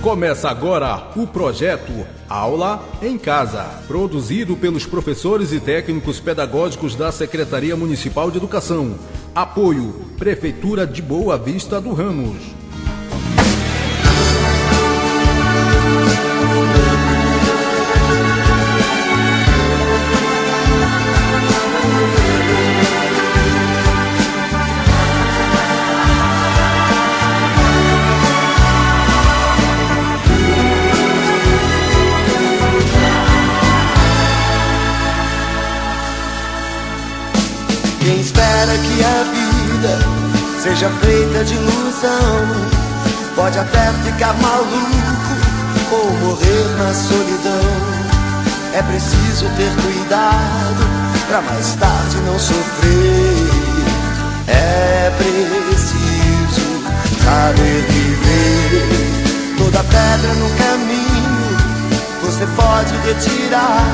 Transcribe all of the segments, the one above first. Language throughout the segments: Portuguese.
Começa agora o projeto Aula em Casa, produzido pelos professores e técnicos pedagógicos da Secretaria Municipal de Educação. Apoio Prefeitura de Boa Vista do Ramos. Quem espera que a vida seja feita de ilusão pode até ficar maluco ou morrer na solidão. É preciso ter cuidado pra mais tarde não sofrer. É preciso saber viver. Toda pedra no caminho você pode retirar.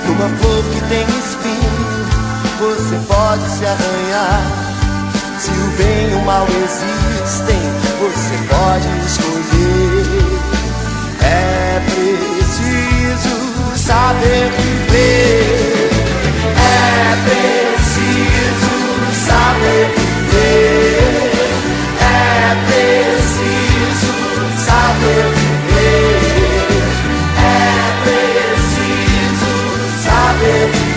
Numa flor que tem espinho você pode se arranhar. Se o bem e o mal existem, você pode escolher. É preciso saber viver. É preciso saber viver. É preciso saber viver. É preciso saber viver.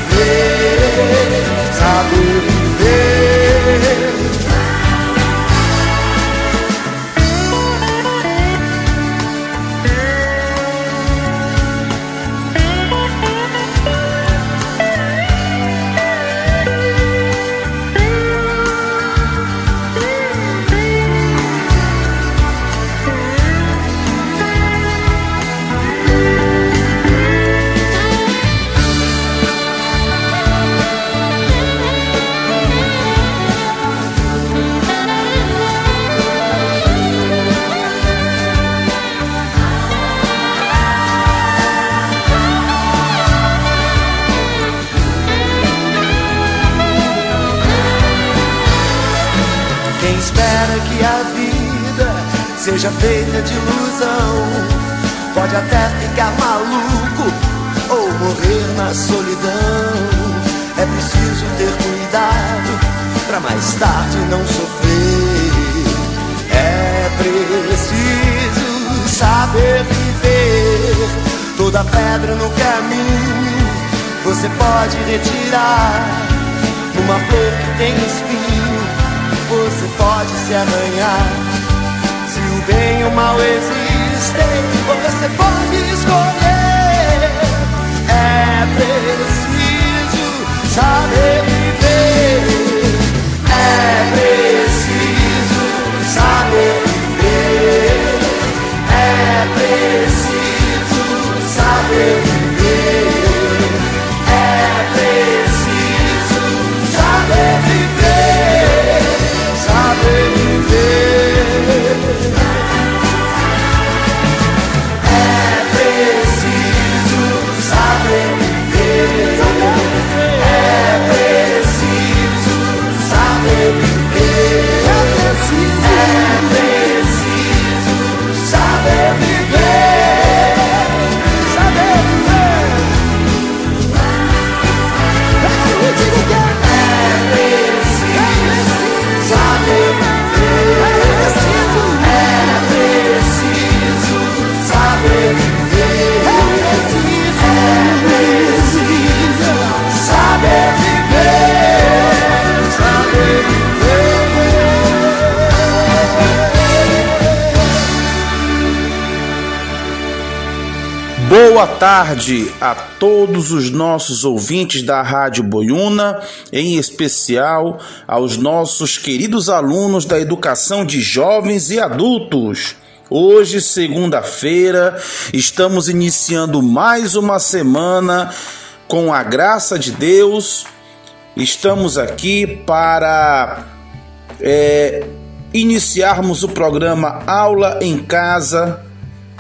Saber viver. Que a vida seja feita de ilusão pode até ficar maluco ou morrer na solidão. É preciso ter cuidado pra mais tarde não sofrer. É preciso saber viver. Toda pedra no caminho você pode retirar. Numa flor que tem espinho você pode se arranhar. Se o bem e o mal existem, você pode escolher. É preciso saber viver. É preciso saber viver. É preciso saber viver. É preciso saber viver. Saber viver. É preciso saber viver. É preciso saber viver. É preciso saber viver. Saber viver. Eu digo que é preciso saber viver. Boa tarde a todos os nossos ouvintes da Rádio Boiúna, em especial aos nossos queridos alunos da educação de jovens e adultos. Hoje, segunda-feira, estamos iniciando mais uma semana com a graça de Deus. Estamos aqui para iniciarmos o programa Aula em Casa,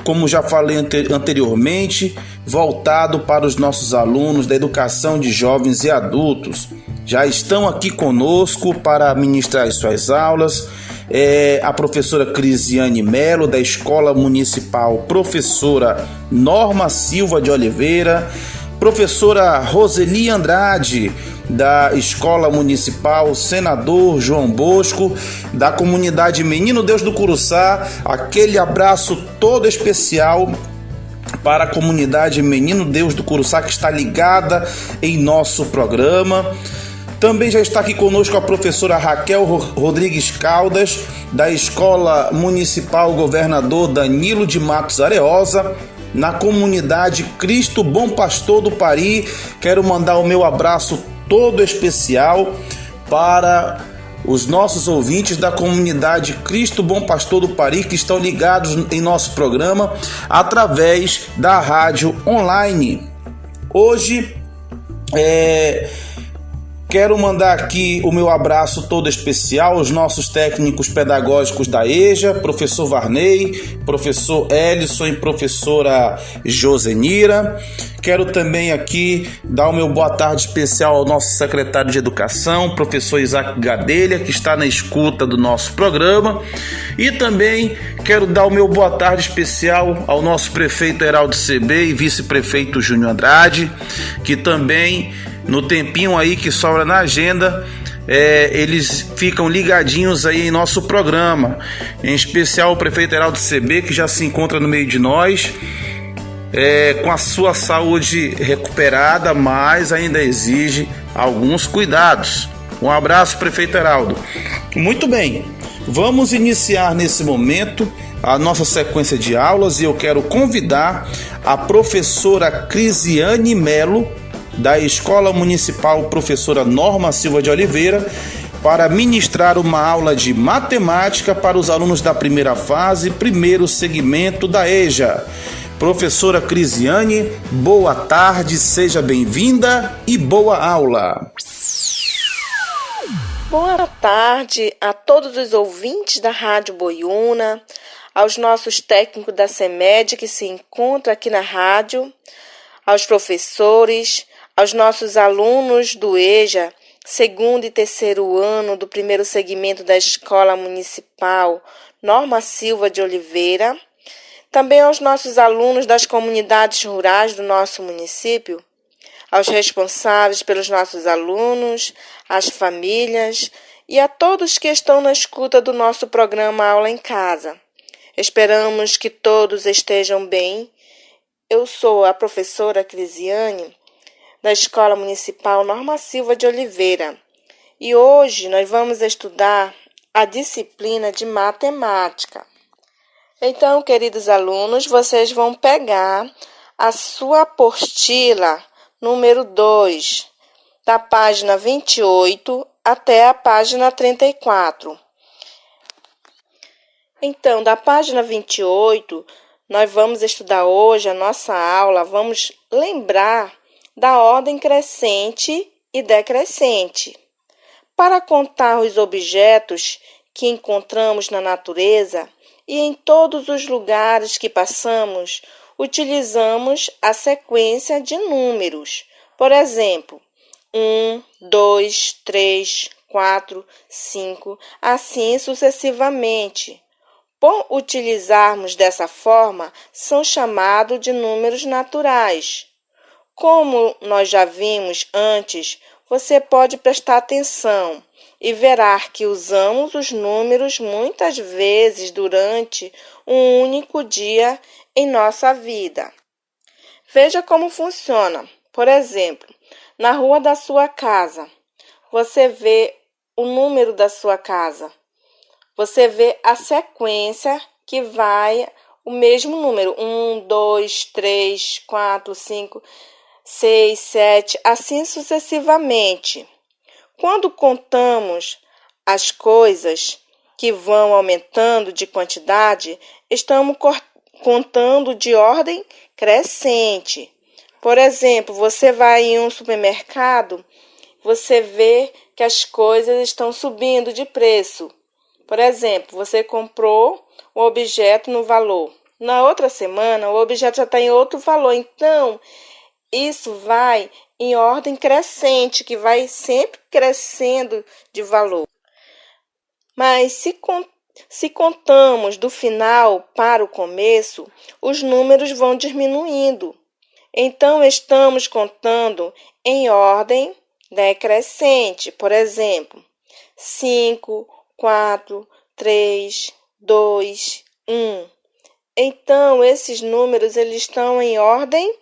como já falei anteriormente, voltado para os nossos alunos da educação de jovens e adultos. Já estão aqui conosco para ministrar as suas aulas a professora Crisiane Melo, da Escola Municipal Professora Norma Silva de Oliveira, professora Roseli Andrade, da Escola Municipal Senador João Bosco, da comunidade Menino Deus do Curuçá. Aquele abraço todo especial para a comunidade Menino Deus do Curuçá, que está ligada em nosso programa. Também já está aqui conosco a professora Raquel Rodrigues Caldas, da Escola Municipal Governador Danilo de Matos Areosa, na comunidade Cristo Bom Pastor do Pari. Quero mandar o meu abraço todo especial para os nossos ouvintes da comunidade Cristo Bom Pastor do Pari, que estão ligados em nosso programa através da rádio online. Hoje quero mandar aqui o meu abraço todo especial aos nossos técnicos pedagógicos da EJA, professor Varney, professor Ellison e professora Josenira. Quero também aqui dar o meu boa tarde especial ao nosso secretário de Educação, professor Isaac Gadelha, que está na escuta do nosso programa. E também quero dar o meu boa tarde especial ao nosso prefeito Heraldo CB e vice-prefeito Júnior Andrade, que também, no tempinho aí que sobra na agenda, eles ficam ligadinhos aí em nosso programa. Em especial o prefeito Heraldo CB, que já se encontra no meio de nós, com a sua saúde recuperada, mas ainda exige alguns cuidados. Um abraço, prefeito Heraldo. Muito bem, vamos iniciar nesse momento a nossa sequência de aulas e eu quero convidar a professora Crisiane Melo, da Escola Municipal Professora Norma Silva de Oliveira, para ministrar uma aula de matemática para os alunos da primeira fase, primeiro segmento da EJA. Professora Crisiane, boa tarde, seja bem-vinda e boa aula. Boa tarde a todos os ouvintes da Rádio Boiúna, aos nossos técnicos da CEMED que se encontram aqui na rádio, aos professores, aos nossos alunos do EJA, segundo e terceiro ano do primeiro segmento da Escola Municipal Norma Silva de Oliveira, também aos nossos alunos das comunidades rurais do nosso município, aos responsáveis pelos nossos alunos, às famílias e a todos que estão na escuta do nosso programa Aula em Casa. Esperamos que todos estejam bem. Eu sou a professora Crisiane, da Escola Municipal Norma Silva de Oliveira, e hoje nós vamos estudar a disciplina de matemática. Então, queridos alunos, vocês vão pegar a sua apostila número 2, da página 28 até a página 34. Então, da página 28, nós vamos estudar hoje a nossa aula, vamos lembrar da ordem crescente e decrescente. Para contar os objetos que encontramos na natureza e em todos os lugares que passamos, utilizamos a sequência de números. Por exemplo, 1, 2, 3, 4, 5, assim sucessivamente. Por utilizarmos dessa forma, são chamados de números naturais. Como nós já vimos antes, você pode prestar atenção e verá que usamos os números muitas vezes durante um único dia em nossa vida. Veja como funciona. Por exemplo, na rua da sua casa, você vê o número da sua casa. Você vê a sequência que vai o mesmo número. 1, 2, 3, 4, 5, 6, 7, assim sucessivamente. Quando contamos as coisas que vão aumentando de quantidade, estamos contando de ordem crescente. Por exemplo, você vai em um supermercado, você vê que as coisas estão subindo de preço. Por exemplo, você comprou o objeto no valor. Na outra semana, o objeto já está em outro valor. Então, isso vai em ordem crescente, que vai sempre crescendo de valor. Mas se Se contamos do final para o começo, os números vão diminuindo. Então, estamos contando em ordem decrescente. Por exemplo, 5, 4, 3, 2, 1. Então, esses números eles estão em ordem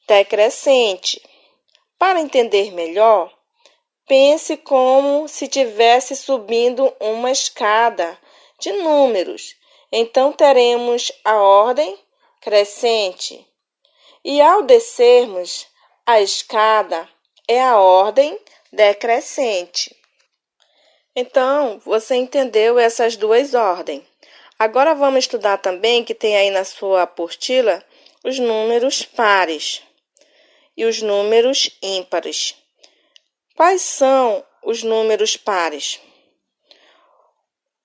decrescente. Para entender melhor, pense como se estivesse subindo uma escada de números. Então, teremos a ordem crescente. E ao descermos a escada, é a ordem decrescente. Então, você entendeu essas duas ordens. Agora vamos estudar também, que tem aí na sua apostila, os números pares e os números ímpares. Quais são os números pares?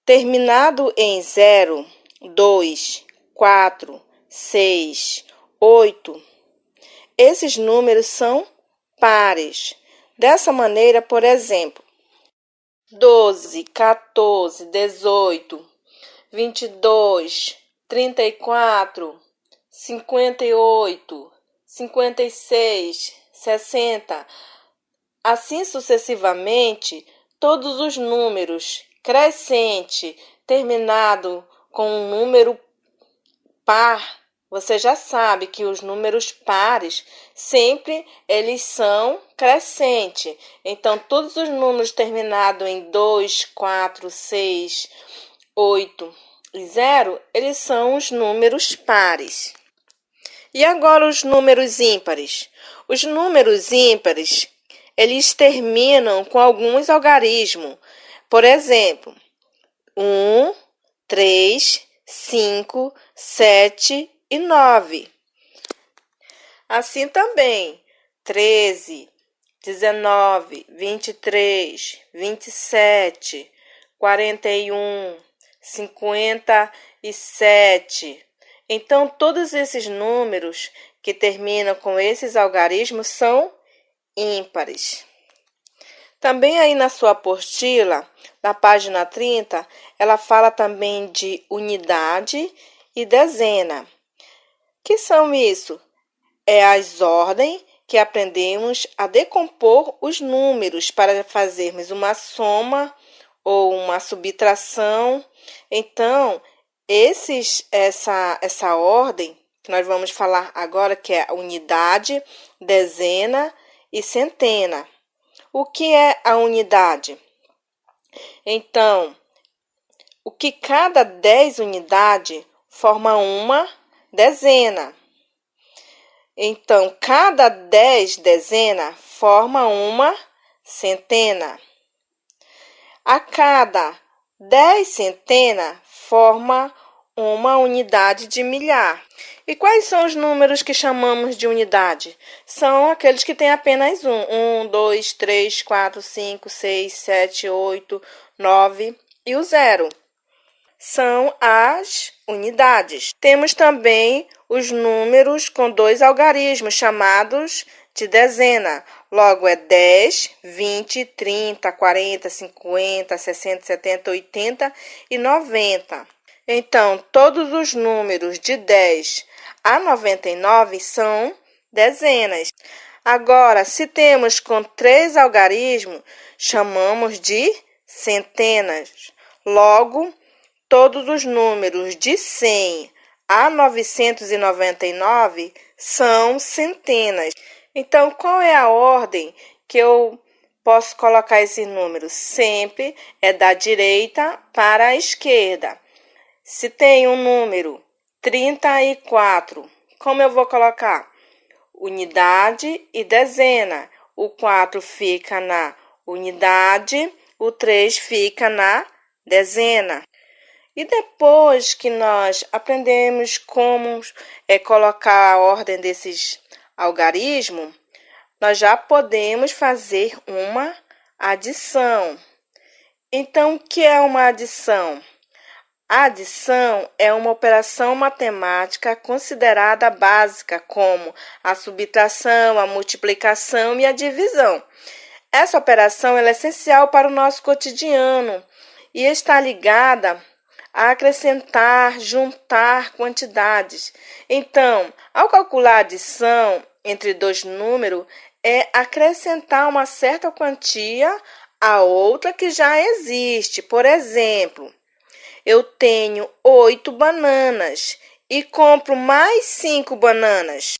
Terminado em 0, 2, 4, 6, 8. Esses números são pares. Dessa maneira, por exemplo, 12, 14, 18, 22, 34, 58, 56, 60. Assim sucessivamente, todos os números crescente terminado com um número par, você já sabe que os números pares sempre eles são crescentes. Então, todos os números terminados em 2, 4, 6, 8 e 0, eles são os números pares. E agora os números ímpares. Os números ímpares, eles terminam com alguns algarismos. Por exemplo, 1, 3, 5, 7 e 9. Assim também, 13, 19, 23, 27, 41, 57. Então, todos esses números que terminam com esses algarismos são ímpares. Também aí na sua apostila, na página 30, ela fala também de unidade e dezena. Que são isso? É as ordens que aprendemos a decompor os números para fazermos uma soma ou uma subtração. Então, essa ordem que nós vamos falar agora, que é a unidade, dezena e centena. O que é a unidade? Então, o que cada 10 unidades forma uma dezena. Então, cada 10 dezenas forma uma centena. A cada 10 centenas forma uma unidade de milhar. E quais são os números que chamamos de unidade? São aqueles que têm apenas um. 1, 2, 3, 4, 5, 6, 7, 8, 9 e o 0. São as unidades. Temos também os números com 2 algarismos, chamados de dezena. Logo, é 10, 20, 30, 40, 50, 60, 70, 80 e 90. Então, todos os números de 10 a 99 são dezenas. Agora, se temos com 3 algarismos, chamamos de centenas. Logo, todos os números de 100 a 999 são centenas. Então, qual é a ordem que eu posso colocar esses números? Sempre é da direita para a esquerda. Se tem um número 34, como eu vou colocar? Unidade e dezena. O 4 fica na unidade, o 3 fica na dezena. E depois que nós aprendemos como colocar a ordem desses algarismos, nós já podemos fazer uma adição. Então, o que é uma adição? A adição é uma operação matemática considerada básica, como a subtração, a multiplicação e a divisão. Essa operação é essencial para o nosso cotidiano e está ligada a acrescentar, juntar quantidades. Então, ao calcular a adição entre dois números, é acrescentar uma certa quantia a outra que já existe. Por exemplo, eu tenho 8 bananas e compro mais 5 bananas.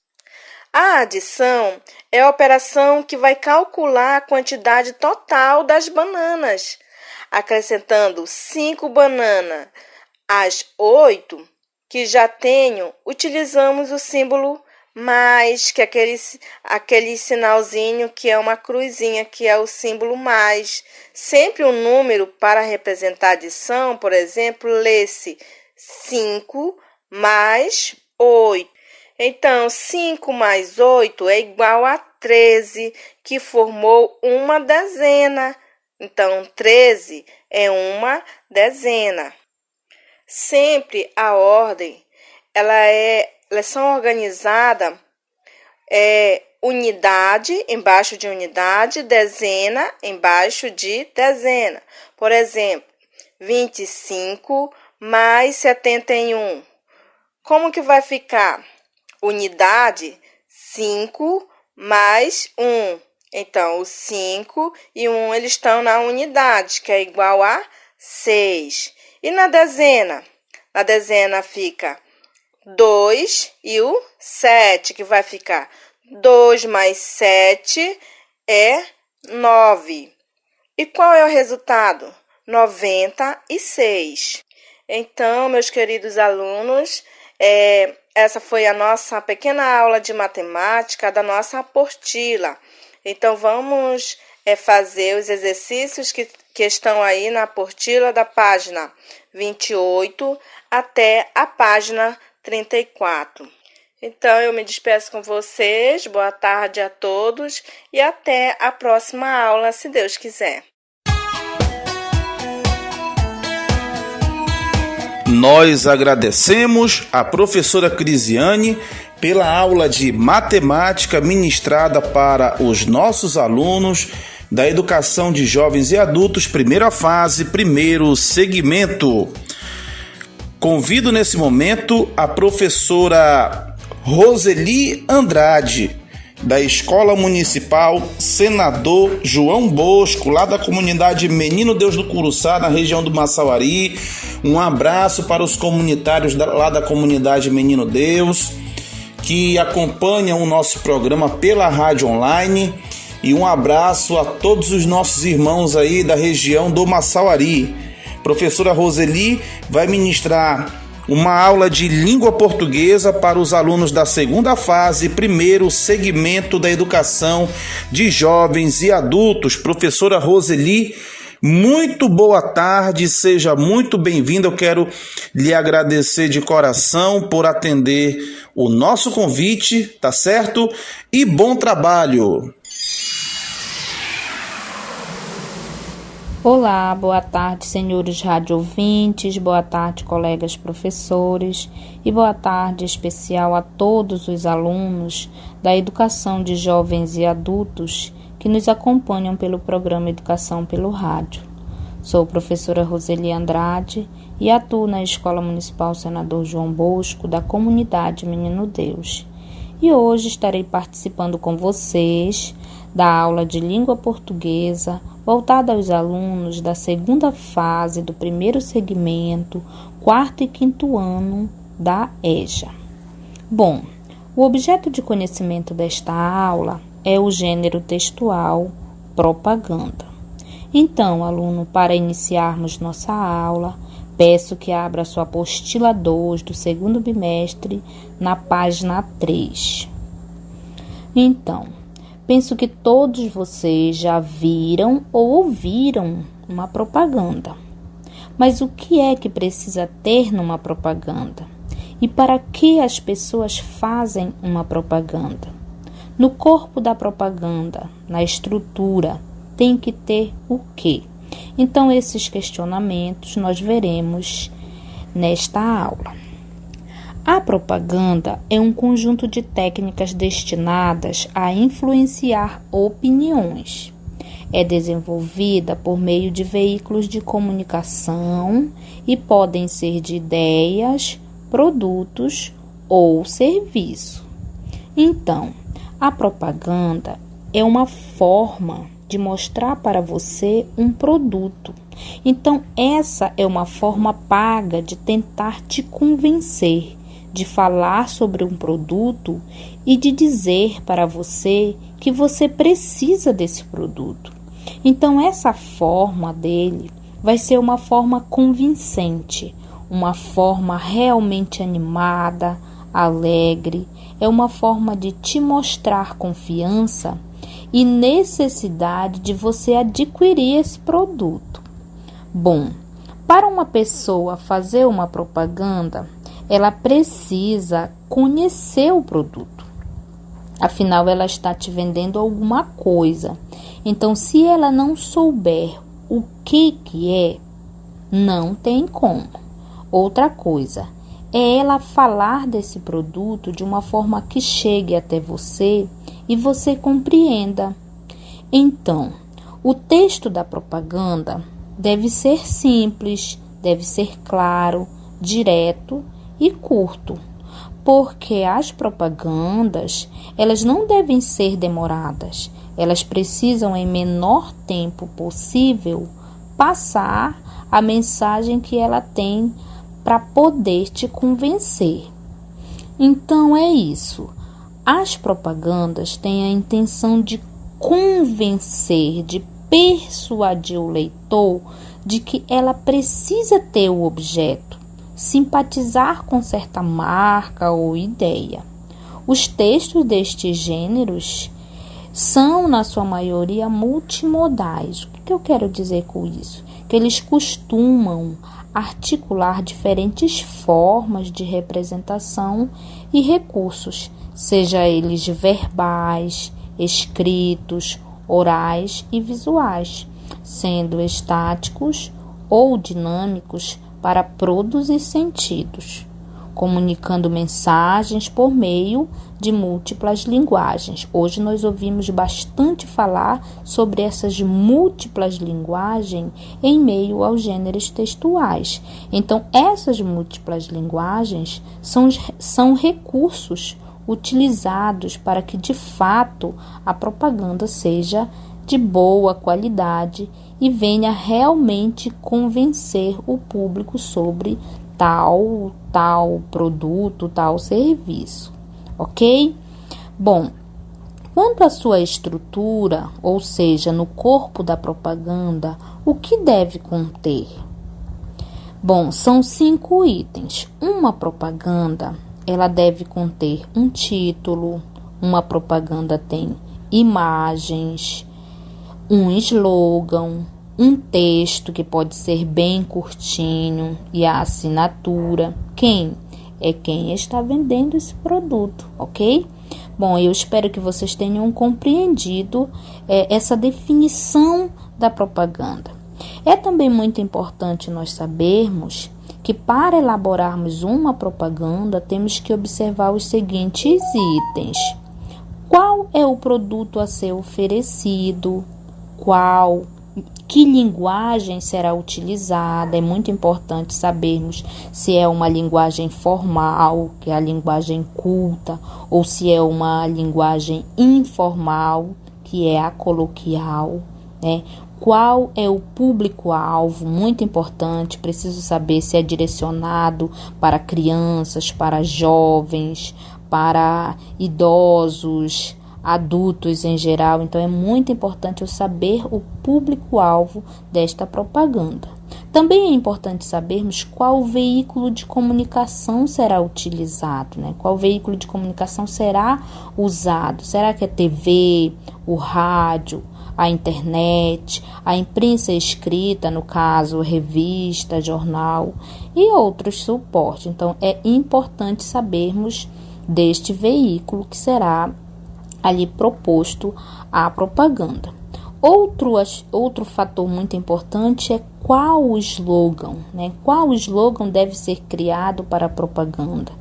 A adição é a operação que vai calcular a quantidade total das bananas. Acrescentando 5 bananas às 8 que já tenho, utilizamos o símbolo mais, que é aquele sinalzinho que é uma cruzinha, que é o símbolo mais. Sempre um número para representar adição, por exemplo, lê-se 5 mais 8. Então, 5 mais 8 é igual a 13, que formou uma dezena. Então, 13 é uma dezena. Sempre a ordem, elas são organizadas unidade embaixo de unidade, dezena embaixo de dezena. Por exemplo, 25 mais 71. Como que vai ficar? Unidade, 5 mais 1. Então, o 5 e 1 eles estão na unidade, que é igual a 6. E na dezena? Na dezena fica 2 e o 7, que vai ficar 2 mais 7 é 9. E qual é o resultado? 96. Então, meus queridos alunos, essa foi a nossa pequena aula de matemática da nossa apostila. Então, vamos fazer os exercícios que estão aí na apostila da página 28 até a página 34. Então, eu me despeço com vocês. Boa tarde a todos e até a próxima aula, se Deus quiser. Nós agradecemos a professora Crisiane pela aula de matemática ministrada para os nossos alunos da Educação de Jovens e Adultos, primeira fase, primeiro segmento. Convido nesse momento a professora Roseli Andrade, da Escola Municipal Senador João Bosco, lá da comunidade Menino Deus do Curuçá, na região do Massauari. Um abraço para os comunitários lá da comunidade Menino Deus, que acompanham o nosso programa pela rádio online. E um abraço a todos os nossos irmãos aí da região do Massauari. Professora Roseli vai ministrar uma aula de língua portuguesa para os alunos da segunda fase, primeiro segmento da educação de jovens e adultos. Professora Roseli, muito boa tarde, seja muito bem-vinda. Eu quero lhe agradecer de coração por atender o nosso convite, tá certo? E bom trabalho! Olá, boa tarde, senhores rádio ouvintes, boa tarde, colegas professores, e boa tarde especial a todos os alunos da Educação de Jovens e Adultos que nos acompanham pelo programa Educação pelo Rádio. Sou professora Roseli Andrade e atuo na Escola Municipal Senador João Bosco, da comunidade Menino Deus. E hoje estarei participando com vocês da aula de língua portuguesa voltada aos alunos da segunda fase do primeiro segmento, quarto e quinto ano da EJA. Bom, o objeto de conhecimento desta aula é o gênero textual propaganda. Então, aluno, para iniciarmos nossa aula, peço que abra sua apostila 2 do segundo bimestre na página 3. Então, penso que todos vocês já viram ou ouviram uma propaganda. Mas o que é que precisa ter numa propaganda? E para que as pessoas fazem uma propaganda? No corpo da propaganda, na estrutura, tem que ter o quê? Então, esses questionamentos nós veremos nesta aula. A propaganda é um conjunto de técnicas destinadas a influenciar opiniões. é desenvolvida por meio de veículos de comunicação e podem ser de ideias, produtos ou serviço. Então, a propaganda é uma forma de mostrar para você um produto. Então, essa é uma forma paga de tentar te convencer, de falar sobre um produto e de dizer para você que você precisa desse produto. Então, essa forma dele vai ser uma forma convincente, uma forma realmente animada, alegre, é uma forma de te mostrar confiança e necessidade de você adquirir esse produto. Bom, para uma pessoa fazer uma propaganda, ela precisa conhecer o produto. Afinal, ela está te vendendo alguma coisa. Então, se ela não souber o que é, não tem como. Outra coisa, é ela falar desse produto de uma forma que chegue até você e você compreenda. Então, o texto da propaganda deve ser simples, deve ser claro, direto e curto, porque as propagandas, elas não devem ser demoradas, elas precisam em menor tempo possível passar a mensagem que ela tem para poder te convencer. Então é isso. As propagandas têm a intenção de convencer, de persuadir o leitor de que ela precisa ter o objeto, simpatizar com certa marca ou ideia. Os textos destes gêneros são, na sua maioria, multimodais. O que eu quero dizer com isso? Que eles costumam articular diferentes formas de representação e recursos, seja eles verbais, escritos, orais e visuais, sendo estáticos ou dinâmicos para produzir sentidos, comunicando mensagens por meio de múltiplas linguagens. Hoje nós ouvimos bastante falar sobre essas múltiplas linguagens em meio aos gêneros textuais. Então, essas múltiplas linguagens são recursos utilizados para que, de fato, a propaganda seja de boa qualidade e venha realmente convencer o público sobre tal produto, tal serviço, ok? Bom, quanto à sua estrutura, ou seja, no corpo da propaganda, o que deve conter? Bom, são 5 itens. Uma propaganda, ela deve conter um título, uma propaganda tem imagens, um slogan, um texto que pode ser bem curtinho e a assinatura. Quem está vendendo esse produto, ok? Bom, eu espero que vocês tenham compreendido essa definição da propaganda. É também muito importante nós sabermos que para elaborarmos uma propaganda temos que observar os seguintes itens. Qual é o produto a ser oferecido? Que linguagem será utilizada? É muito importante sabermos se é uma linguagem formal, que é a linguagem culta, ou se é uma linguagem informal, que é a coloquial, né? Qual é o público-alvo? Muito importante, preciso saber se é direcionado para crianças, para jovens, para idosos, adultos em geral. Então é muito importante eu saber o público-alvo desta propaganda. Também é importante sabermos qual veículo de comunicação será utilizado, né? Qual veículo de comunicação será usado? Será que é TV, o rádio, a internet, a imprensa escrita, no caso revista, jornal e outros suportes? Então é importante sabermos deste veículo que será ali proposto a propaganda. Outro fator muito importante é qual o slogan, né? Qual slogan deve ser criado para a propaganda?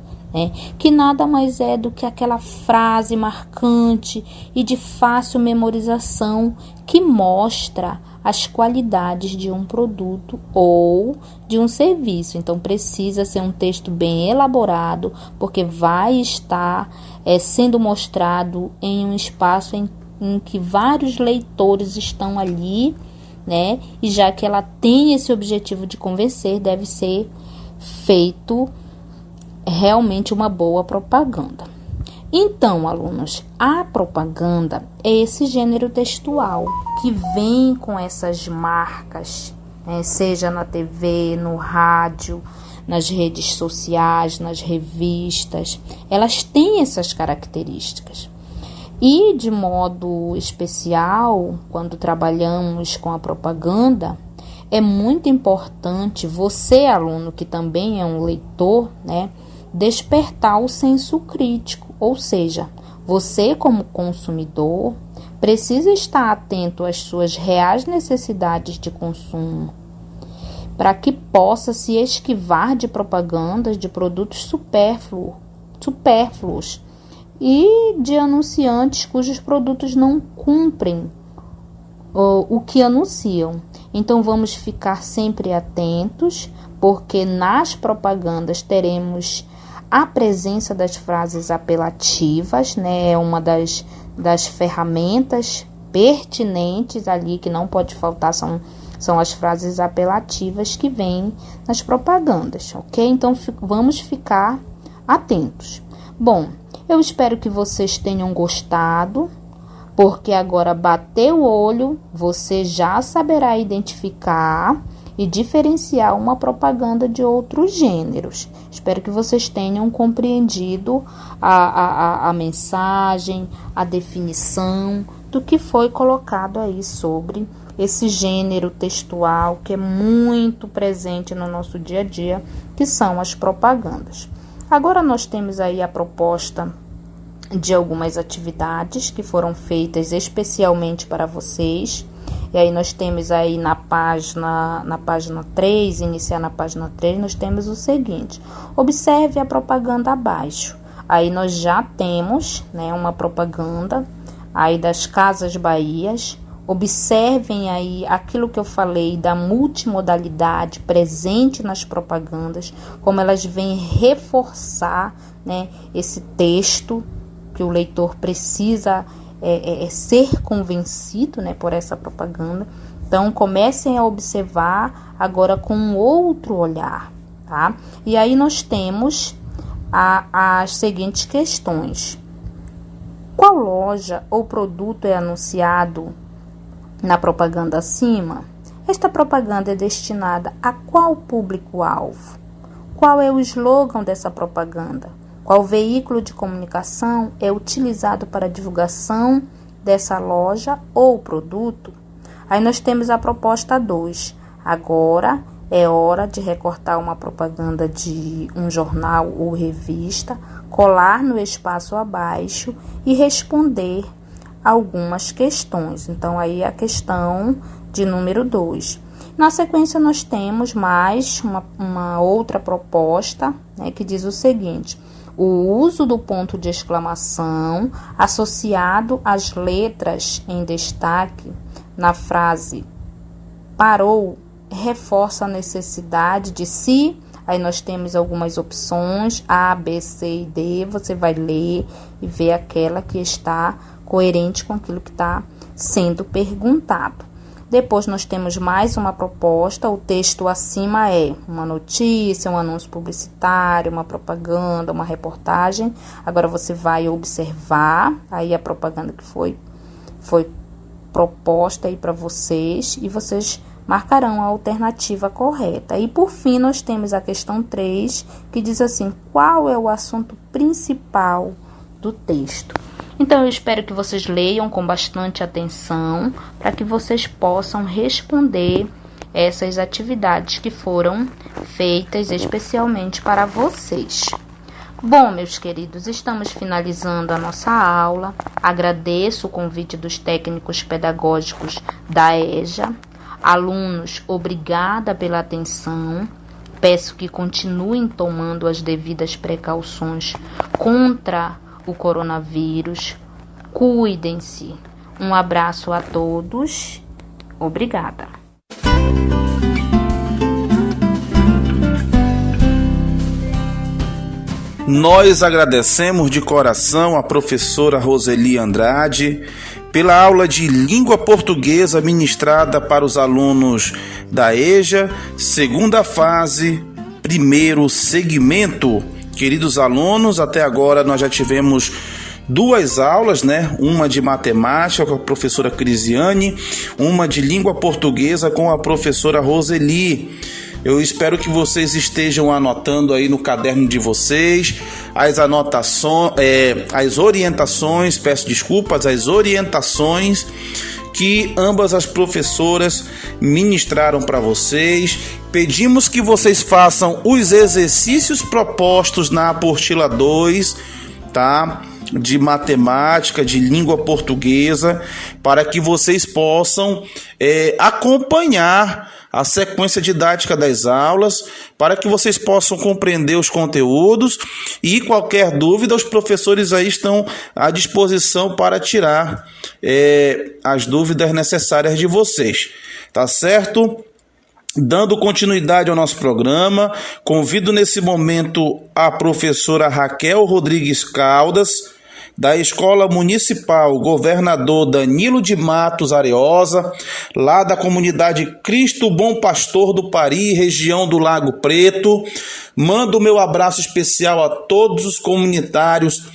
que nada mais é do que aquela frase marcante e de fácil memorização que mostra as qualidades de um produto ou de um serviço. Então, precisa ser um texto bem elaborado, porque vai estar sendo mostrado em um espaço em que vários leitores estão ali, e já que ela tem esse objetivo de convencer, deve ser feito realmente uma boa propaganda. Então, alunos, a propaganda é esse gênero textual que vem com essas marcas, seja na TV, no rádio, nas redes sociais, nas revistas. Elas têm essas características. E, de modo especial, quando trabalhamos com a propaganda, é muito importante você, aluno, que também é um leitor, despertar o senso crítico, ou seja, você como consumidor precisa estar atento às suas reais necessidades de consumo, para que possa se esquivar de propagandas de produtos supérfluos e de anunciantes cujos produtos não cumprem o que anunciam. Então, vamos ficar sempre atentos, porque nas propagandas teremos a presença das frases apelativas, é uma das ferramentas pertinentes ali que não pode faltar, são as frases apelativas que vêm nas propagandas, ok? Então, vamos ficar atentos. Bom, eu espero que vocês tenham gostado, porque agora bateu o olho, você já saberá identificar e diferenciar uma propaganda de outros gêneros. Espero que vocês tenham compreendido a mensagem, a definição do que foi colocado aí sobre esse gênero textual que é muito presente no nosso dia a dia, que são as propagandas. Agora nós temos aí a proposta de algumas atividades que foram feitas especialmente para vocês. E aí nós temos aí na página 3, iniciar na página 3, nós temos o seguinte: observe a propaganda abaixo. Aí nós já temos, uma propaganda aí das Casas Bahias. Observem aí aquilo que eu falei da multimodalidade presente nas propagandas, como elas vêm reforçar, esse texto que o leitor precisa ser convencido, por essa propaganda. Então, comecem a observar agora com um outro olhar, tá? E aí nós temos as seguintes questões: qual loja ou produto é anunciado na propaganda acima? Esta propaganda é destinada a qual público-alvo? Qual é o slogan dessa propaganda? Qual veículo de comunicação é utilizado para a divulgação dessa loja ou produto? Aí nós temos a proposta 2. Agora é hora de recortar uma propaganda de um jornal ou revista, colar no espaço abaixo e responder algumas questões. Então, aí a questão de número 2. Na sequência, nós temos mais uma outra proposta, que diz o seguinte: o uso do ponto de exclamação associado às letras em destaque na frase parou reforça a necessidade de se. Aí nós temos algumas opções, A, B, C e D. Você vai ler e ver aquela que está coerente com aquilo que está sendo perguntado. Depois nós temos mais uma proposta. O texto acima é uma notícia, um anúncio publicitário, uma propaganda, uma reportagem. Agora você vai observar aí a propaganda que foi proposta aí para vocês e vocês marcarão a alternativa correta. E por fim nós temos a questão 3, que diz assim: qual é o assunto principal do texto? Então, eu espero que vocês leiam com bastante atenção para que vocês possam responder essas atividades que foram feitas especialmente para vocês. Bom, meus queridos, estamos finalizando a nossa aula. Agradeço o convite dos técnicos pedagógicos da EJA. Alunos, obrigada pela atenção. Peço que continuem tomando as devidas precauções contra o coronavírus. Cuidem-se. Um abraço a todos. Obrigada. Nós agradecemos de coração a professora Roseli Andrade pela aula de língua portuguesa ministrada para os alunos da EJA, segunda fase, primeiro segmento. Queridos alunos, até agora nós já tivemos duas aulas, Uma de matemática com a professora Crisiane, uma de língua portuguesa com a professora Roseli. Eu espero que vocês estejam anotando aí no caderno de vocês as orientações que ambas as professoras ministraram para vocês. Pedimos que vocês façam os exercícios propostos na apostila 2, tá? De matemática, de língua portuguesa, para que vocês possam acompanhar a sequência didática das aulas, para que vocês possam compreender os conteúdos, e qualquer dúvida, os professores aí estão à disposição para tirar as dúvidas necessárias de vocês, tá certo? Dando continuidade ao nosso programa, convido nesse momento a professora Raquel Rodrigues Caldas, da Escola Municipal Governador Danilo de Matos Areosa, lá da comunidade Cristo Bom Pastor do Pari, região do Lago Preto. Mando o meu abraço especial a todos os comunitários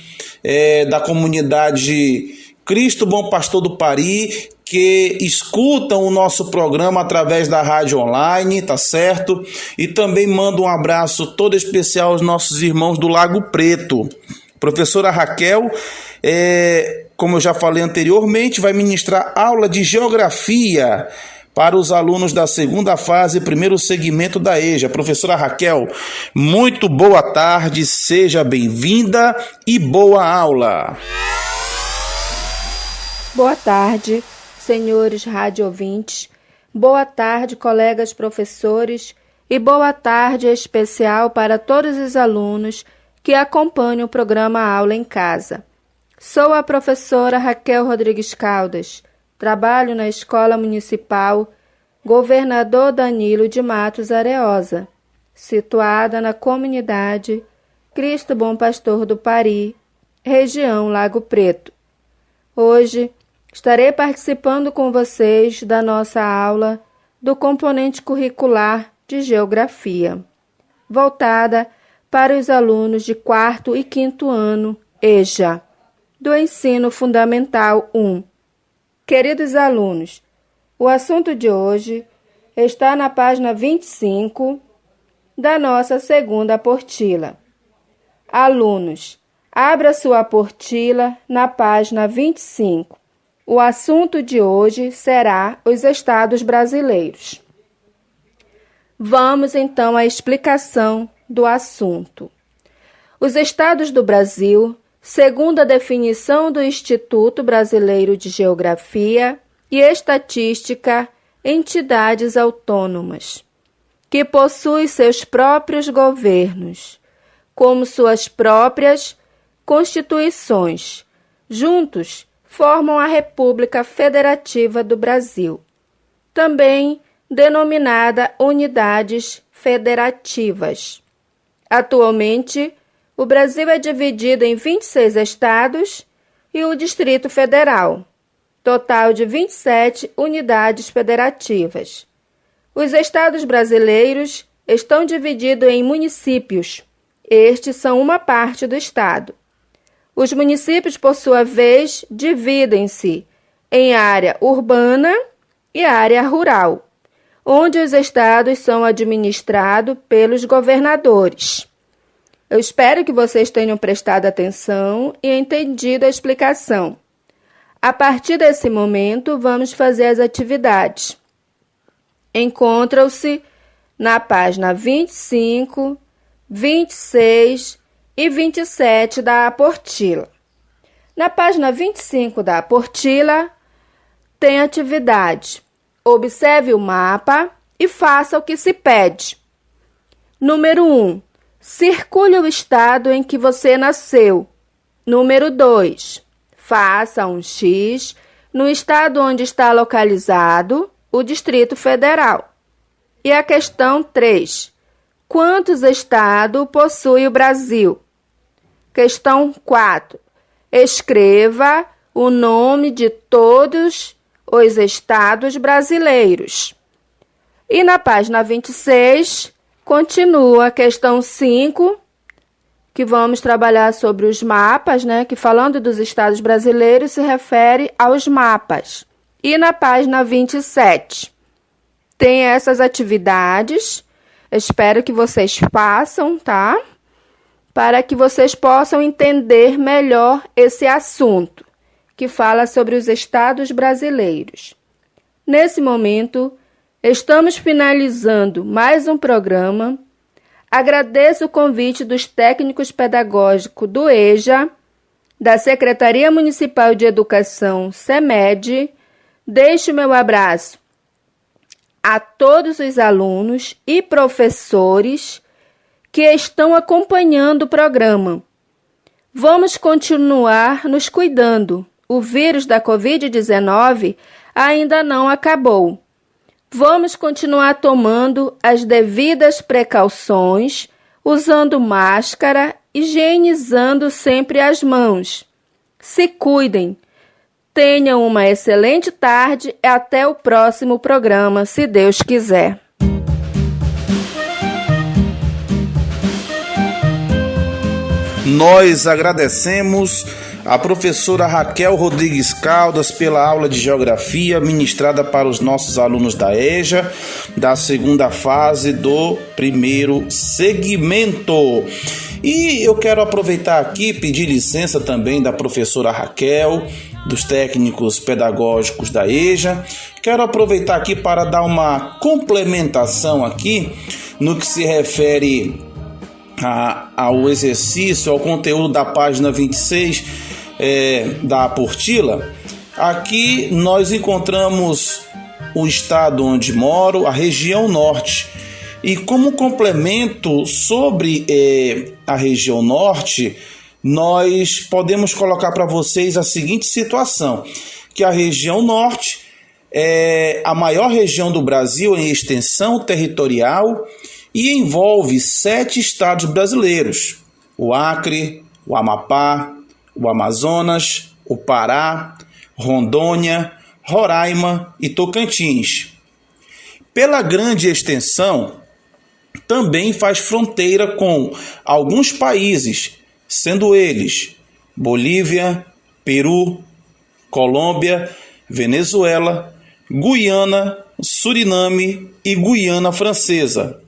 da comunidade Cristo Bom Pastor do Pari, que escutam o nosso programa através da rádio online, tá certo? E também mando um abraço todo especial aos nossos irmãos do Lago Preto. Professora Raquel, como eu já falei anteriormente, vai ministrar aula de geografia para os alunos da segunda fase, primeiro segmento da EJA. Professora Raquel, muito boa tarde, seja bem-vinda e boa aula. Boa tarde, senhores rádio ouvintes. Boa tarde, colegas professores, e boa tarde especial para todos os alunos que acompanham o programa Aula em Casa. Sou a professora Raquel Rodrigues Caldas. Trabalho na Escola Municipal Governador Danilo de Matos Areosa, situada na comunidade Cristo Bom Pastor do Pari, região Lago Preto. Hoje estarei participando com vocês da nossa aula do componente curricular de Geografia, voltada para os alunos de 4º e 5º ano EJA, do Ensino Fundamental 1. Queridos alunos, o assunto de hoje está na página 25 da nossa segunda apostila. Alunos, abra sua apostila na página 25. O assunto de hoje será os estados brasileiros. Vamos então à explicação do assunto. Os estados do Brasil, segundo a definição do Instituto Brasileiro de Geografia e Estatística, entidades autônomas, que possuem seus próprios governos, como suas próprias constituições, juntos formam a República Federativa do Brasil, também denominada Unidades Federativas. Atualmente, o Brasil é dividido em 26 estados e o Distrito Federal, total de 27 unidades federativas. Os estados brasileiros estão divididos em municípios. Estes são uma parte do estado. Os municípios, por sua vez, dividem-se em área urbana e área rural, onde os estados são administrados pelos governadores. Eu espero que vocês tenham prestado atenção e entendido a explicação. A partir desse momento, vamos fazer as atividades. Encontram-se na página 25, 26 e 27 da apostila. Na página 25 da apostila, tem atividade. Observe o mapa e faça o que se pede. Número 1. Circule o estado em que você nasceu. Número 2. Faça um X no estado onde está localizado o Distrito Federal. E a questão 3. Quantos estados possui o Brasil? Questão 4. Escreva o nome de todos os estados brasileiros. E na página 26, continua a questão 5, que vamos trabalhar sobre os mapas, que falando dos estados brasileiros se refere aos mapas. E na página 27, tem essas atividades. Espero que vocês façam, tá? Para que vocês possam entender melhor esse assunto, que fala sobre os estados brasileiros. Nesse momento, estamos finalizando mais um programa. Agradeço o convite dos técnicos pedagógicos do EJA, da Secretaria Municipal de Educação, SEMED. Deixo meu abraço a todos os alunos e professores que estão acompanhando o programa. Vamos continuar nos cuidando. O vírus da Covid-19 ainda não acabou. Vamos continuar tomando as devidas precauções, usando máscara, higienizando sempre as mãos. Se cuidem. Tenham uma excelente tarde e até o próximo programa, se Deus quiser. Nós agradecemos a professora Raquel Rodrigues Caldas pela aula de Geografia ministrada para os nossos alunos da EJA, da segunda fase do primeiro segmento. E eu quero aproveitar aqui, pedir licença também da professora Raquel, dos técnicos pedagógicos da EJA. Quero aproveitar aqui para dar uma complementação aqui no que se refere ao exercício, ao conteúdo da página 26 da apostila. Aqui nós encontramos o estado onde moro, a região norte. E como complemento sobre a região norte, nós podemos colocar para vocês a seguinte situação, que a região norte é a maior região do Brasil em extensão territorial e envolve 7 estados brasileiros: o Acre, o Amapá, o Amazonas, o Pará, Rondônia, Roraima e Tocantins. Pela grande extensão, também faz fronteira com alguns países, sendo eles Bolívia, Peru, Colômbia, Venezuela, Guiana, Suriname e Guiana Francesa.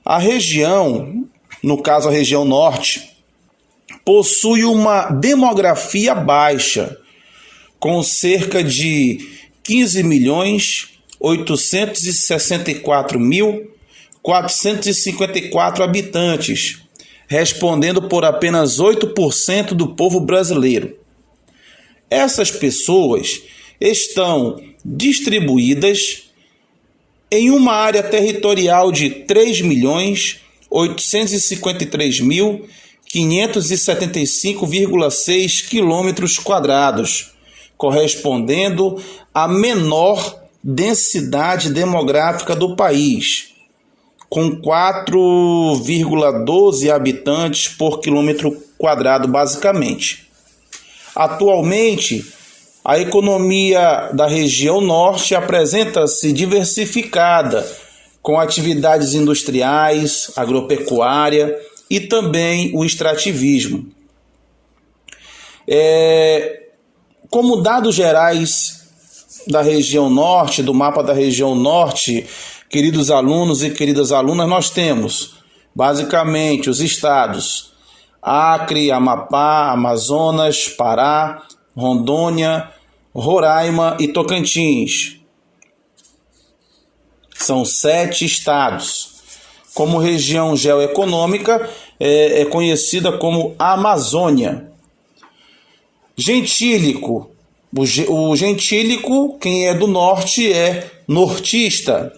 A região, no caso a região norte, possui uma demografia baixa, com cerca de 15.864.454 habitantes, respondendo por apenas 8% do povo brasileiro. Essas pessoas estão distribuídas em uma área territorial de 3.853.575,6 km², correspondendo à menor densidade demográfica do país, com 4,12 habitantes por quilômetro quadrado, basicamente. Atualmente, a economia da região norte apresenta-se diversificada, com atividades industriais, agropecuária e também o extrativismo. Como dados gerais da região norte, do mapa da região norte, queridos alunos e queridas alunas, nós temos basicamente os estados Acre, Amapá, Amazonas, Pará, Rondônia, Roraima e Tocantins. São 7 estados. Como região geoeconômica, é conhecida como Amazônia. Gentílico. O gentílico, quem é do norte, é nortista.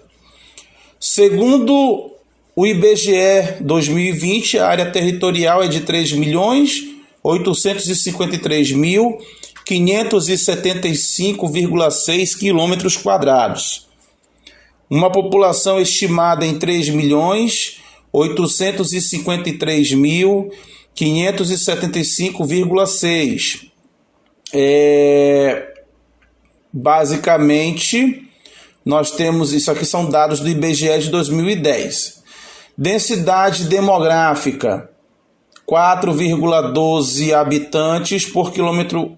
Segundo O IBGE 2020, a área territorial é de 3.853.575,6 quilômetros quadrados. Uma população estimada em 3.853.575,6. Basicamente, nós temos, isso aqui são dados do IBGE de 2010. Densidade demográfica, 4,12 habitantes por quilômetro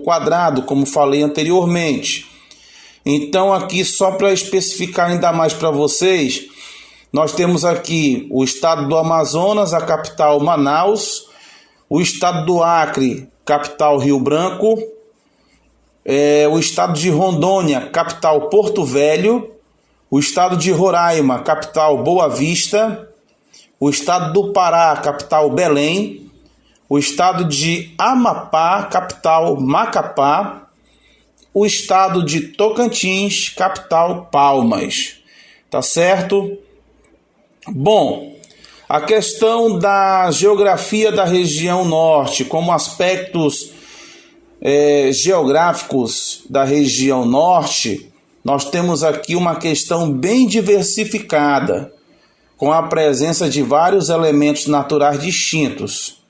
quadrado, como falei anteriormente. Então, aqui, só para especificar ainda mais para vocês, nós temos aqui o estado do Amazonas, a capital Manaus, o estado do Acre, capital Rio Branco, o estado de Rondônia, capital Porto Velho, o estado de Roraima, capital Boa Vista, o estado do Pará, capital Belém, o estado de Amapá, capital Macapá, o estado de Tocantins, capital Palmas. Tá certo? Bom, a questão da geografia da região norte, como aspectos geográficos da região norte, nós temos aqui uma questão bem diversificada, com a presença de vários elementos naturais distintos.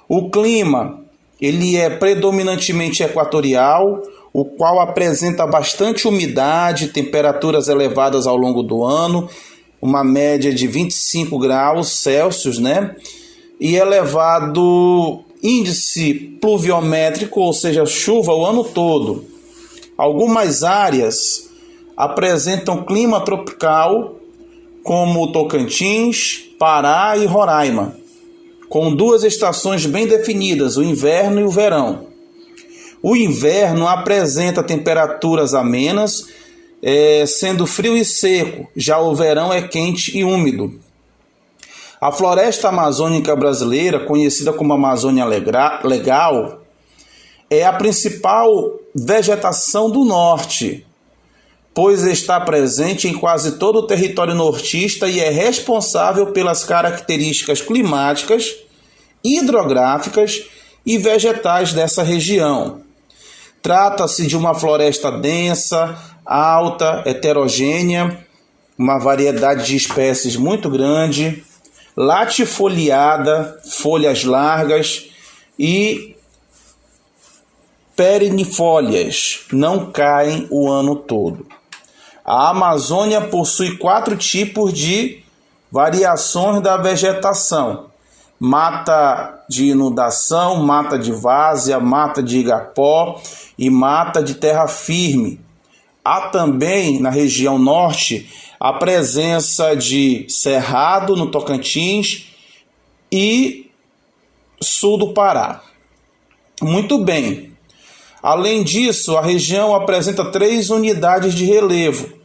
O clima, ele é predominantemente equatorial, o qual apresenta bastante umidade, temperaturas elevadas ao longo do ano, uma média de 25 graus Celsius, né? E elevado índice pluviométrico, ou seja, chuva o ano todo. Algumas áreas apresentam clima tropical, como Tocantins, Pará e Roraima, com duas estações bem definidas, o inverno e o verão. O inverno apresenta temperaturas amenas, sendo frio e seco, já o verão é quente e úmido. A floresta amazônica brasileira, conhecida como Amazônia Legal, é a principal vegetação do norte, pois está presente em quase todo o território nortista e é responsável pelas características climáticas, hidrográficas e vegetais dessa região. Trata-se de uma floresta densa, alta, heterogênea, uma variedade de espécies muito grande, latifoliada, folhas largas e perennifólias, não caem o ano todo. A Amazônia possui 4 tipos de variações da vegetação: mata de inundação, mata de várzea, mata de igapó e mata de terra firme. Há também, na região norte, a presença de cerrado no Tocantins e sul do Pará. Muito bem. Além disso, a região apresenta 3 unidades de relevo: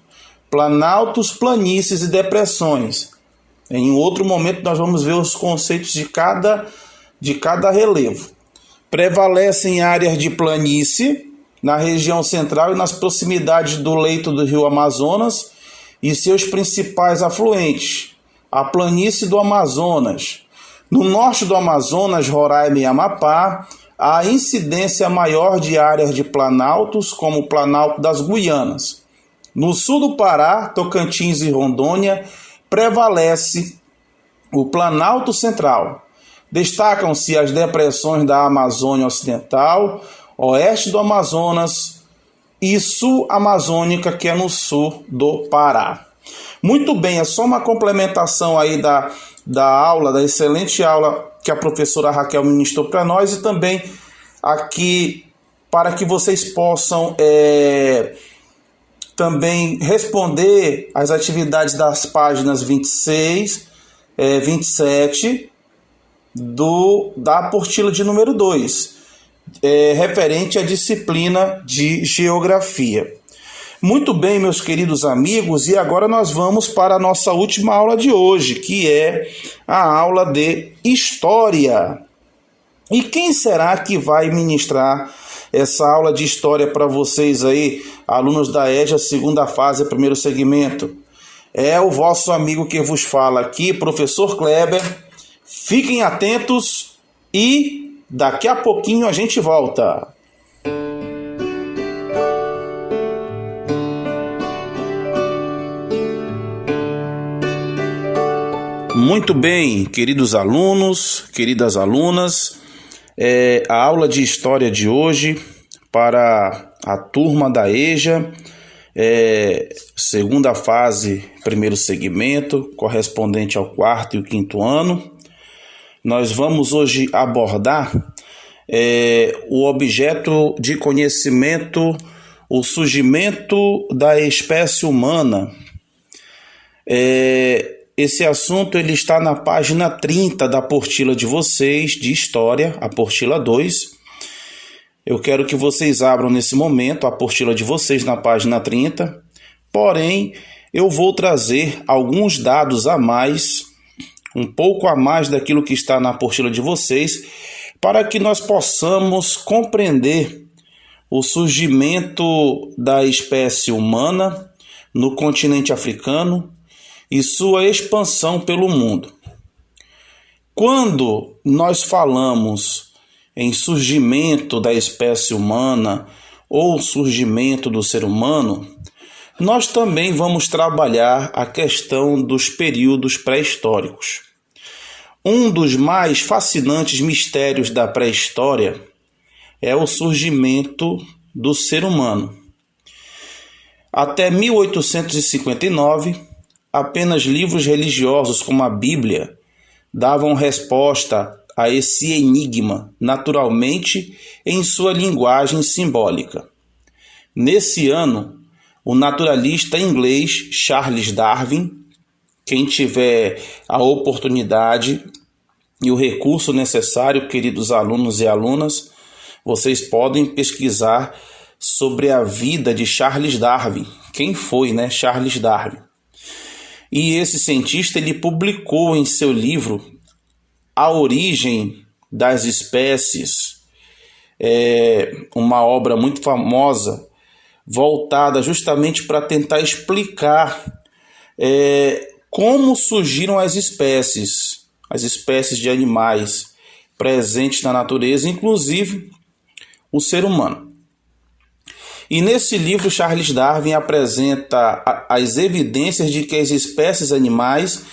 planaltos, planícies e depressões. Em outro momento nós vamos ver os conceitos de cada relevo. Prevalecem áreas de planície na região central e nas proximidades do leito do rio Amazonas e seus principais afluentes, a planície do Amazonas. No norte do Amazonas, Roraima e Amapá, há a incidência maior de áreas de planaltos, como o Planalto das Guianas. No sul do Pará, Tocantins e Rondônia, prevalece o Planalto Central. Destacam-se as depressões da Amazônia Ocidental, oeste do Amazonas e sul amazônica, que é no sul do Pará. Muito bem, é só uma complementação aí da aula, da excelente aula que a professora Raquel ministrou para nós, e também aqui para que vocês possam também responder as atividades das páginas 26, 27 da apostila de número 2, referente à disciplina de Geografia. Muito bem, meus queridos amigos, e agora nós vamos para a nossa última aula de hoje, que é a aula de História. E quem será que vai ministrar essa aula de História para vocês aí, alunos da EJA, segunda fase, primeiro segmento? É o vosso amigo que vos fala aqui, professor Kleber. Fiquem atentos e daqui a pouquinho a gente volta. Muito bem, queridos alunos, queridas alunas, a aula de história de hoje para a turma da EJA, segunda fase, primeiro segmento, correspondente ao 4º e o 5º ano. Nós vamos hoje abordar o objeto de conhecimento, o surgimento da espécie humana. Esse assunto ele está na página 30 da apostila de vocês, de História, apostila 2. Eu quero que vocês abram nesse momento a apostila de vocês na página 30. Porém, eu vou trazer alguns dados a mais, um pouco a mais daquilo que está na apostila de vocês, para que nós possamos compreender o surgimento da espécie humana no continente africano e sua expansão pelo mundo. Quando nós falamos em surgimento da espécie humana ou surgimento do ser humano, nós também vamos trabalhar a questão dos períodos pré-históricos. Um dos mais fascinantes mistérios da pré-história é o surgimento do ser humano. Até 1859, apenas livros religiosos como a Bíblia davam resposta a esse enigma, naturalmente em sua linguagem simbólica. Nesse ano, o naturalista inglês Charles Darwin, quem tiver a oportunidade e o recurso necessário, queridos alunos e alunas, vocês podem pesquisar sobre a vida de Charles Darwin. Quem foi, Charles Darwin? E esse cientista ele publicou em seu livro A Origem das Espécies, uma obra muito famosa, voltada justamente para tentar explicar como surgiram as espécies de animais presentes na natureza, inclusive o ser humano. E nesse livro, Charles Darwin apresenta as evidências de que as espécies animais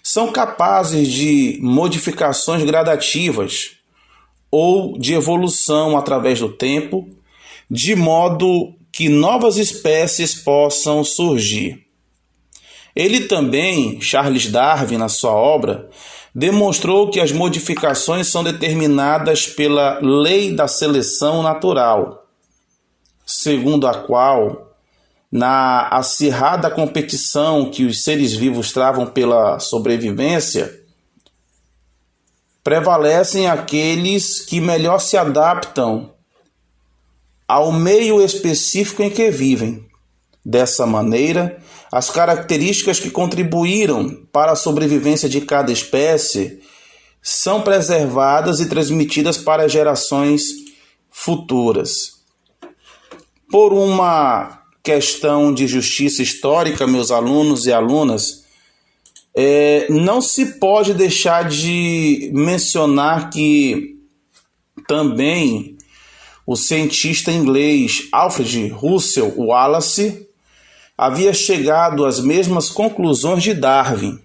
são capazes de modificações gradativas ou de evolução através do tempo, de modo que novas espécies possam surgir. Ele também, Charles Darwin, na sua obra, demonstrou que as modificações são determinadas pela lei da seleção natural, segundo a qual, na acirrada competição que os seres vivos travam pela sobrevivência, prevalecem aqueles que melhor se adaptam ao meio específico em que vivem. Dessa maneira, as características que contribuíram para a sobrevivência de cada espécie são preservadas e transmitidas para gerações futuras. Por uma questão de justiça histórica, meus alunos e alunas, não se pode deixar de mencionar que também o cientista inglês Alfred Russel Wallace havia chegado às mesmas conclusões de Darwin,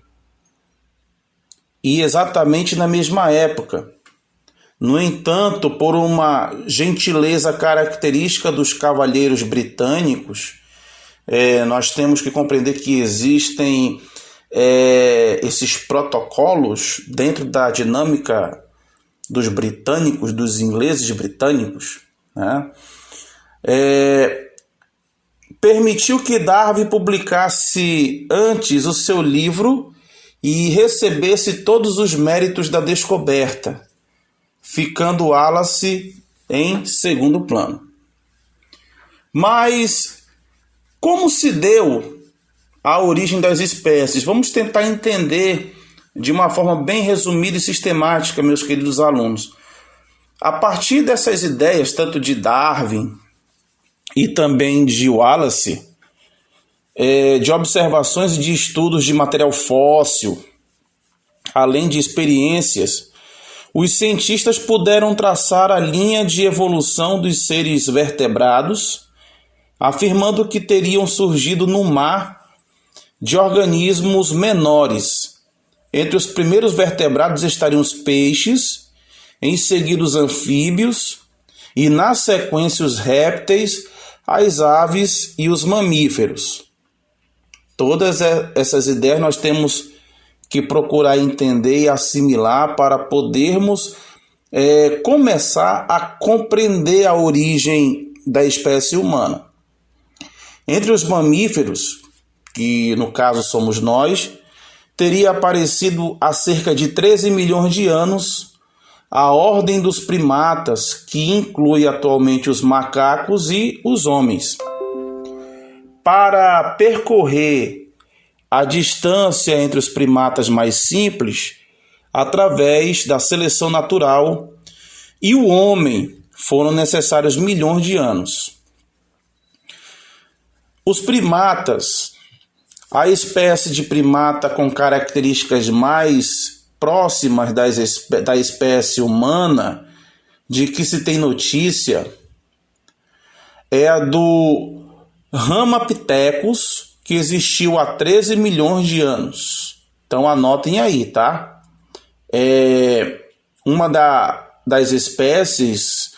e exatamente na mesma época. No entanto, por uma gentileza característica dos cavalheiros britânicos, nós temos que compreender que existem esses protocolos dentro da dinâmica dos britânicos, dos ingleses britânicos, permitiu que Darwin publicasse antes o seu livro e recebesse todos os méritos da descoberta, ficando Wallace em segundo plano. Mas como se deu a origem das espécies? Vamos tentar entender de uma forma bem resumida e sistemática, meus queridos alunos. A partir dessas ideias, tanto de Darwin e também de Wallace, de observações e de estudos de material fóssil, além de experiências, os cientistas puderam traçar a linha de evolução dos seres vertebrados, afirmando que teriam surgido no mar de organismos menores. Entre os primeiros vertebrados estariam os peixes, em seguida os anfíbios e, na sequência, os répteis, as aves e os mamíferos. Todas essas ideias nós temos que procurar entender e assimilar para podermos começar a compreender a origem da espécie humana. Entre os mamíferos, que no caso somos nós, teria aparecido há cerca de 13 milhões de anos a ordem dos primatas, que inclui atualmente os macacos e os homens. Para percorrer a distância entre os primatas mais simples, através da seleção natural, e o homem, foram necessários milhões de anos. Os primatas, a espécie de primata com características mais próximas da espécie humana, de que se tem notícia, é a do Ramapithecus, que existiu há 13 milhões de anos. Então anotem aí, tá? Uma das espécies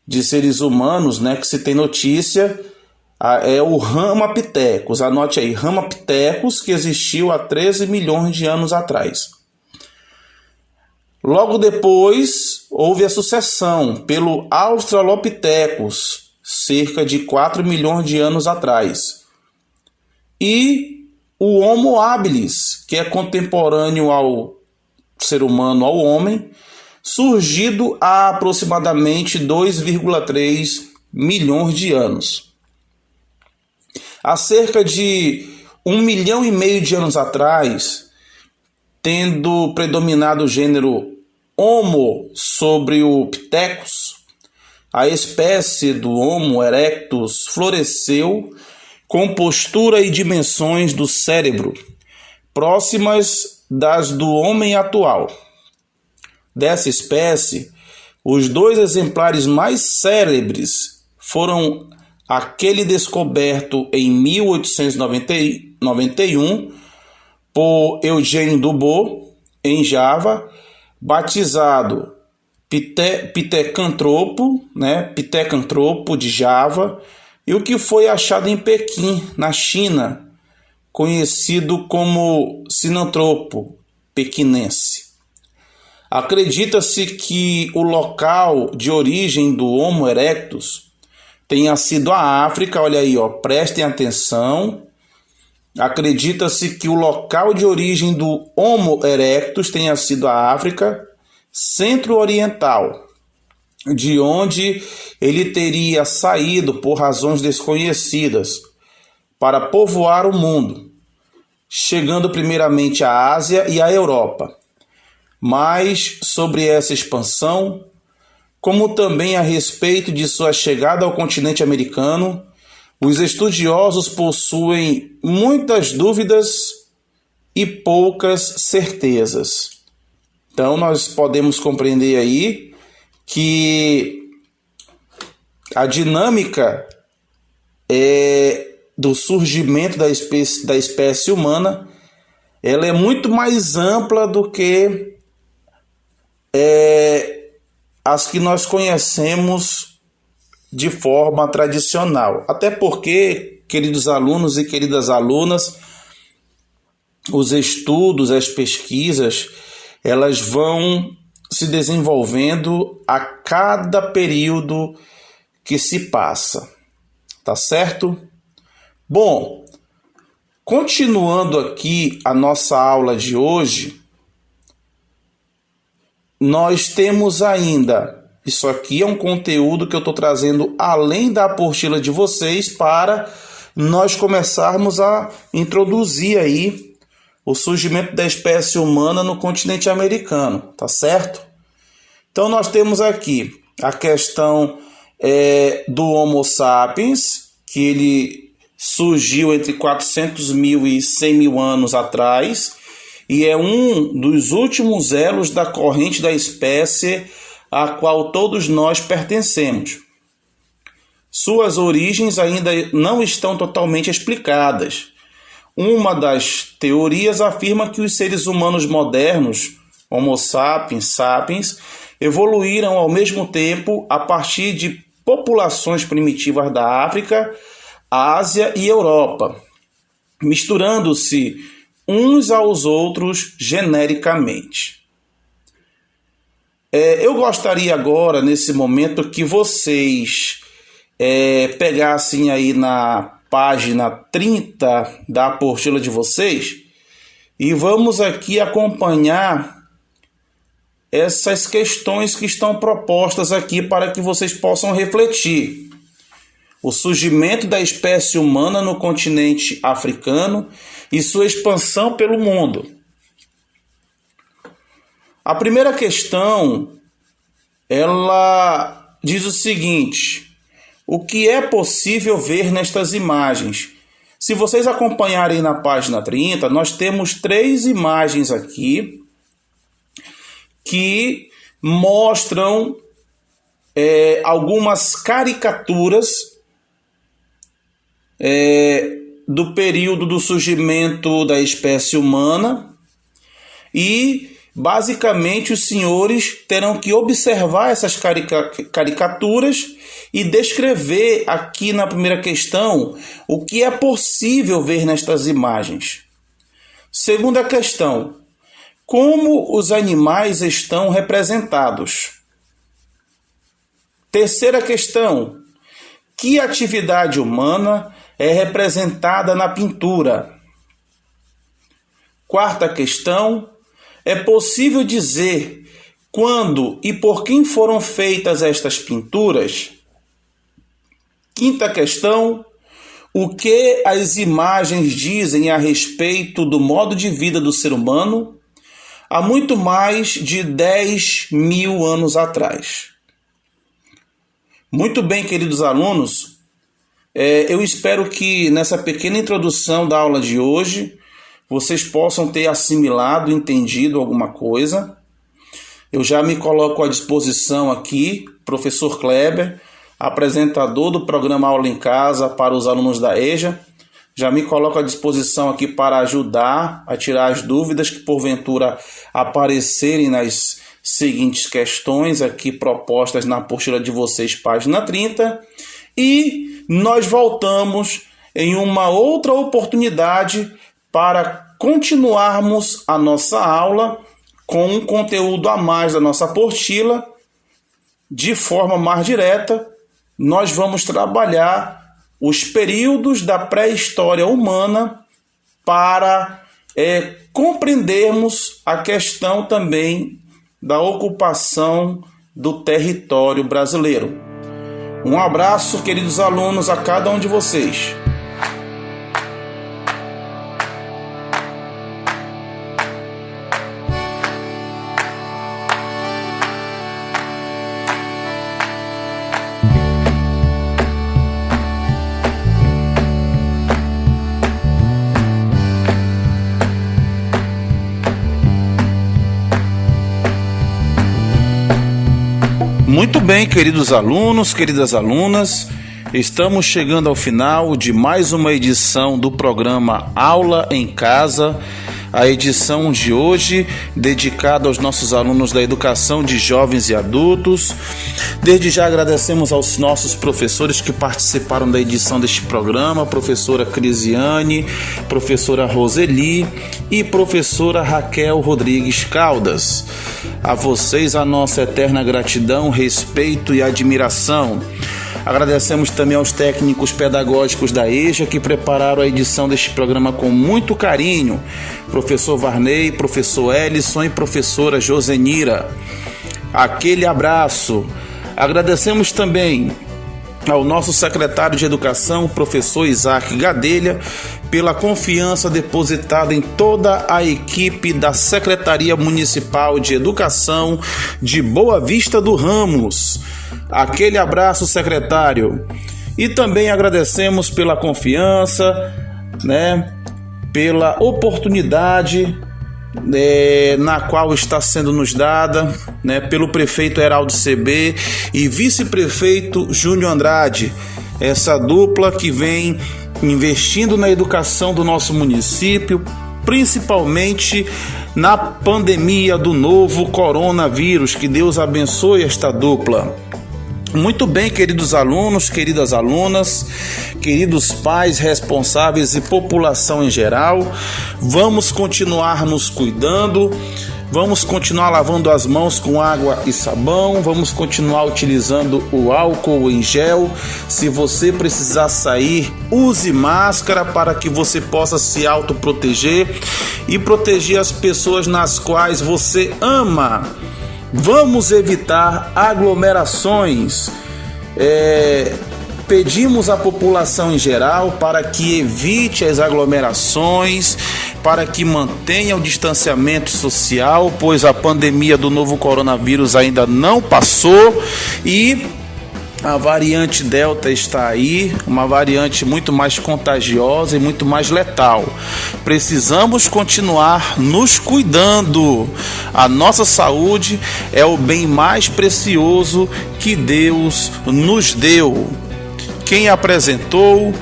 de seres humanos, né, que se tem notícia é o Ramapithecus. Anote aí, Ramapithecus, que existiu há 13 milhões de anos atrás. Logo depois, houve a sucessão pelo Australopithecus, cerca de 4 milhões de anos atrás. E o Homo habilis, que é contemporâneo ao ser humano, ao homem, surgido há aproximadamente 2,3 milhões de anos. Há cerca de 1,5 milhão de anos atrás, tendo predominado o gênero Homo sobre o Pithecus, a espécie do Homo erectus floresceu com postura e dimensões do cérebro próximas das do homem atual. Dessa espécie, os 2 exemplares mais célebres foram aquele descoberto em 1891 por Eugène Dubos, em Java, batizado Pithecanthropo, né, Pithecanthropo de Java, e o que foi achado em Pequim, na China, conhecido como Sinanthropo pequinense. Acredita-se que o local de origem do Homo erectus tenha sido a África. Olha aí, ó, prestem atenção. Acredita-se que o local de origem do Homo erectus tenha sido a África centro-oriental, de onde ele teria saído por razões desconhecidas para povoar o mundo, chegando primeiramente à Ásia e à Europa. Mas sobre essa expansão, como também a respeito de sua chegada ao continente americano, os estudiosos possuem muitas dúvidas e poucas certezas. Então nós podemos compreender aí que a dinâmica do surgimento da espécie humana, ela é muito mais ampla do que as que nós conhecemos de forma tradicional. Até porque, queridos alunos e queridas alunas, os estudos, as pesquisas, elas vão se desenvolvendo a cada período que se passa. Tá certo? Bom, continuando aqui a nossa aula de hoje, nós temos ainda, isso aqui é um conteúdo que eu estou trazendo além da apostila de vocês para nós começarmos a introduzir aí o surgimento da espécie humana no continente americano, tá certo? Então nós temos aqui a questão do Homo sapiens, que ele surgiu entre 400 mil e 100 mil anos atrás e é um dos últimos elos da corrente da espécie a qual todos nós pertencemos. Suas origens ainda não estão totalmente explicadas. Uma das teorias afirma que os seres humanos modernos, Homo sapiens, sapiens, evoluíram ao mesmo tempo a partir de populações primitivas da África, Ásia e Europa, misturando-se uns aos outros genericamente. Eu gostaria agora, nesse momento, que vocês pegassem aí na página 30 da apostila de vocês e vamos aqui acompanhar essas questões que estão propostas aqui para que vocês possam refletir. O surgimento da espécie humana no continente africano e sua expansão pelo mundo. A primeira questão, ela diz o seguinte: o que é possível ver nestas imagens? Se vocês acompanharem na página 30, nós temos 3 imagens aqui que mostram algumas caricaturas do período do surgimento da espécie humana e, basicamente, os senhores terão que observar essas caricaturas e descrever aqui na primeira questão o que é possível ver nestas imagens. Segunda questão: como os animais estão representados? Terceira questão: que atividade humana é representada na pintura? Quarta questão: é possível dizer quando e por quem foram feitas estas pinturas? Quinta questão: o que as imagens dizem a respeito do modo de vida do ser humano há muito mais de 10 mil anos atrás? Muito bem, queridos alunos, eu espero que nessa pequena introdução da aula de hoje vocês possam ter assimilado, entendido alguma coisa. Eu já me coloco à disposição aqui, professor Kleber, apresentador do programa Aula em Casa para os alunos da EJA. Já me coloco à disposição aqui para ajudar a tirar as dúvidas que porventura aparecerem nas seguintes questões aqui propostas na apostila de vocês, página 30. E nós voltamos em uma outra oportunidade para continuarmos a nossa aula com um conteúdo a mais da nossa apostila. De forma mais direta, nós vamos trabalhar os períodos da pré-história humana para compreendermos a questão também da ocupação do território brasileiro. Um abraço, queridos alunos, a cada um de vocês. Muito bem, queridos alunos, queridas alunas, estamos chegando ao final de mais uma edição do programa Aula em Casa, a edição de hoje dedicada aos nossos alunos da educação de jovens e adultos. Desde já agradecemos aos nossos professores que participaram da edição deste programa, professora Crisiane, professora Roseli e professora Raquel Rodrigues Caldas. A vocês a nossa eterna gratidão, respeito e admiração. Agradecemos também aos técnicos pedagógicos da EJA que prepararam a edição deste programa com muito carinho, professor Varney, professor Ellison e professora Josenira. Aquele abraço. Agradecemos também ao nosso secretário de Educação, professor Isaac Gadelha, pela confiança depositada em toda a equipe da Secretaria Municipal de Educação de Boa Vista do Ramos. Aquele abraço, secretário. E também agradecemos pela confiança, né, pela oportunidade na qual está sendo nos dada, né, pelo prefeito Heraldo CB e vice-prefeito Júnior Andrade, essa dupla que vem investindo na educação do nosso município, principalmente na pandemia do novo coronavírus. Que Deus abençoe esta dupla. Muito bem, queridos alunos, queridas alunas, queridos pais responsáveis e população em geral, vamos continuar nos cuidando, vamos continuar lavando as mãos com água e sabão, vamos continuar utilizando o álcool em gel. Se você precisar sair, use máscara para que você possa se autoproteger e proteger as pessoas nas quais você ama. Vamos evitar aglomerações. Pedimos à população em geral para que evite as aglomerações, para que mantenha o distanciamento social, pois a pandemia do novo coronavírus ainda não passou e a variante Delta está aí, uma variante muito mais contagiosa e muito mais letal. Precisamos continuar nos cuidando. A nossa saúde é o bem mais precioso que Deus nos deu. Quem apresentou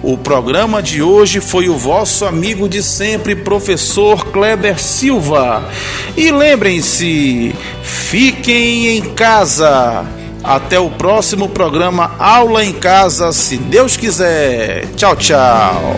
o programa de hoje foi o vosso amigo de sempre, professor Kleber Silva. E lembrem-se, fiquem em casa. Até o próximo programa Aula em Casa, se Deus quiser. Tchau, tchau.